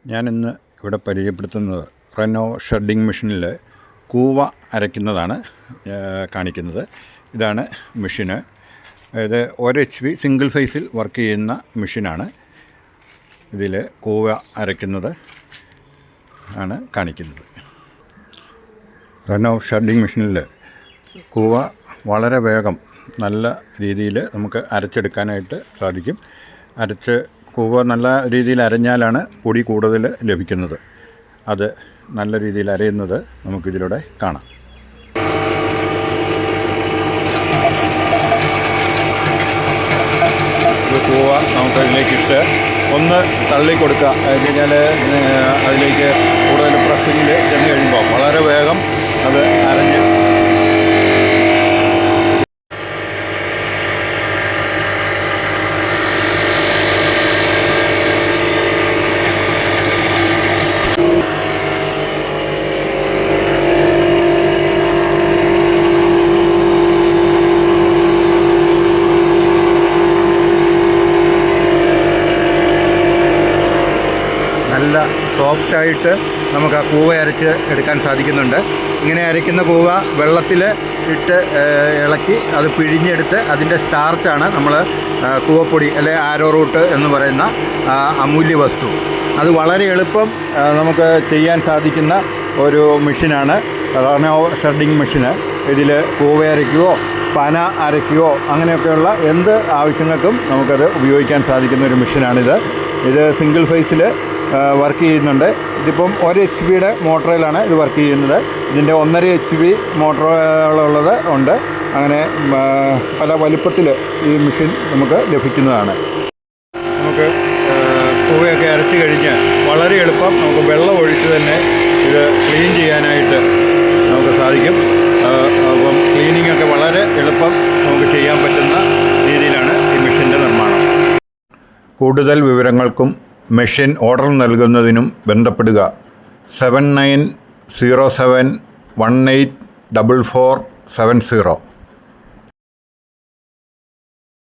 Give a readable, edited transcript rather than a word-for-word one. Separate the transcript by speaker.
Speaker 1: ഞാനിന്ന് ഇവിടെ പരിചയപ്പെടുത്തുന്നത് റെനോ ഷെഡിങ് മെഷീനിൽ കൂവ അരയ്ക്കുന്നതാണ് കാണിക്കുന്നത്. ഇതാണ് മെഷീന്. അതായത് 1 HP സിംഗിൾ ഫേസിൽ വർക്ക് ചെയ്യുന്ന മെഷീനാണ്. ഇതിൽ കൂവ അരയ്ക്കുന്നത് ആണ് കാണിക്കുന്നത്. റെനോ ഷെഡിങ് മെഷീനിൽ കൂവ വളരെ വേഗം നല്ല രീതിയിൽ നമുക്ക് അരച്ചെടുക്കാനായിട്ട് സാധിക്കും. കൂവ നല്ല രീതിയിൽ അരഞ്ഞാലാണ് പൊടി കൂടുതൽ ലഭിക്കുന്നത്. അത് നല്ല രീതിയിൽ അരയുന്നത് നമുക്കിതിലൂടെ കാണാം. ഒരു കൂവ നമുക്കതിലേക്കിട്ട് ഒന്ന് തള്ളി കൊടുക്കുക. അത് കഴിഞ്ഞാൽ അതിലേക്ക് കൂടുതൽ പ്രസ്സിങ്ങിൽ ചെന്ന് കഴിയുമ്പോൾ വളരെ വേഗം അത് അരഞ്ഞ് നല്ല സോഫ്റ്റായിട്ട് നമുക്ക് ആ കൂവ അരച്ച് എടുക്കാൻ സാധിക്കുന്നുണ്ട്. ഇങ്ങനെ അരയ്ക്കുന്ന കൂവ വെള്ളത്തിൽ ഇട്ട് ഇളക്കി അത് പിഴിഞ്ഞെടുത്ത് അതിൻ്റെ സ്റ്റാർച്ചാണ് നമ്മൾ കൂവപ്പൊടി അല്ലെ ആരോ റൂട്ട് എന്ന് പറയുന്ന അമൂല്യ വസ്തു. അത് വളരെ എളുപ്പം നമുക്ക് ചെയ്യാൻ സാധിക്കുന്ന ഒരു മെഷീനാണ് റെനോ ഷെഡിങ് മെഷീന്. ഇതിൽ കൂവ അരയ്ക്കുകയോ പന അരയ്ക്കുകയോ അങ്ങനെയൊക്കെയുള്ള എന്ത് ആവശ്യങ്ങൾക്കും നമുക്കത് ഉപയോഗിക്കാൻ സാധിക്കുന്ന ഒരു മെഷീനാണിത്. ഇത് സിംഗിൾ ഫേസിൽ വർക്ക് ചെയ്യുന്നുണ്ട്. ഇതിപ്പം 1 HP മോട്ടറിലാണ് ഇത് വർക്ക് ചെയ്യുന്നത്. ഇതിൻ്റെ 1.5 HP മോട്ടറുകളുള്ളത് ഉണ്ട്. അങ്ങനെ പല വലുപ്പത്തിൽ ഈ മെഷീൻ നമുക്ക് ലഭിക്കുന്നതാണ്. നമുക്ക് കൂവയൊക്കെ അരച്ച് കഴിഞ്ഞ് വളരെ എളുപ്പം നമുക്ക് വെള്ളം ഒഴിച്ച് തന്നെ ഇത് ക്ലീൻ ചെയ്യാനായിട്ട് നമുക്ക് സാധിക്കും. അപ്പം ക്ലീനിങ്ങൊക്കെ വളരെ എളുപ്പം നമുക്ക് ചെയ്യാൻ പറ്റുന്ന രീതിയിലാണ് ഈ മെഷീൻ്റെ നിർമ്മാണം. കൂടുതൽ വിവരങ്ങൾക്കും മെഷീൻ ഓർഡർ നൽകുന്നതിനും ബന്ധപ്പെടുക 7907184470.